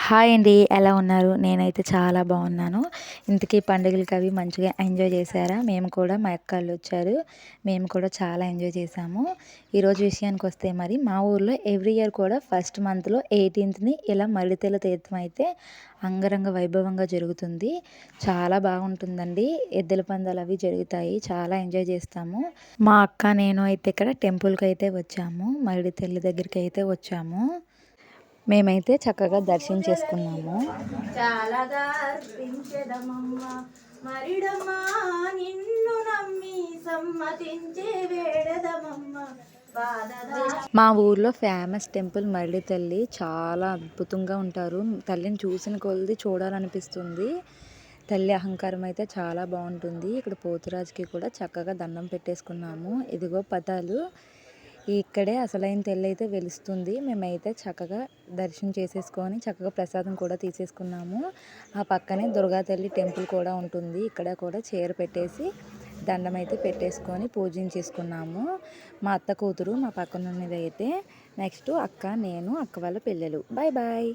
Hi అండి. ఎలా ఉన్నారు? నేనైతే చాలా బాగున్నాను. ఇంతకీ పండుగలకి అవి మంచిగా ఎంజాయ్ చేశారా? మేము కూడా మా అక్కోళ్ళొచ్చారు. మేము కూడా చాలా ఎంజాయ్ చేశాము. ఈరోజు విషయానికొస్తే మరి మా ఊర్లో ఎవ్రీ ఇయర్ కూడా ఫస్ట్ మంత్‌లో 18థ్‌ని ఇలా మర్రితెల తీర్థం అయితే అంగరంగ వైభవంగా జరుగుతుంది. చాలా బాగుంటుందండి. ఎద్దుల పందాలు అవి జరుగుతాయి. చాలా ఎంజాయ్ చేస్తాము. మా అక్క, నేను అయితే ఇక్కడ టెంపుల్‌కైతే వచ్చాము. మర్రితెల్లి దగ్గరికైతే వచ్చాము. మేమైతే చక్కగా దర్శనం చేసుకున్నాము. చాలా అర్పించెదమమ్మ మరిడమ్మా నిన్ను నమ్మి సమ్మతించే వేడదమమ్మ. మా ఊర్లో ఫేమస్ టెంపుల్ మర్రి తల్లి. చాలా అద్భుతంగా ఉంటారు. తల్లిని చూసిన కొలది చూడాలనిపిస్తుంది. తల్లి అహంకారం అయితే చాలా బాగుంటుంది. ఇక్కడ పోతురాజుకి కూడా చక్కగా దండం పెట్టేసుకున్నాము. ఇదిగో పతాలు. ఇక్కడే అసలైన తెల్ల అయితే వెలుస్తుంది. మేమైతే చక్కగా దర్శనం చేసేసుకొని చక్కగా ప్రసాదం కూడా తీసేసుకున్నాము. ఆ పక్కనే దుర్గా తల్లి టెంపుల్ కూడా ఉంటుంది. ఇక్కడ కూడా చీర పెట్టేసి దండం అయితే పెట్టేసుకొని పూజించేసుకున్నాము. మా అత్త కూతురు మా పక్కన ఉన్నది అయితే నెక్స్ట్ అక్క, నేను, అక్క వాళ్ళ పిల్లలు. Bye bye.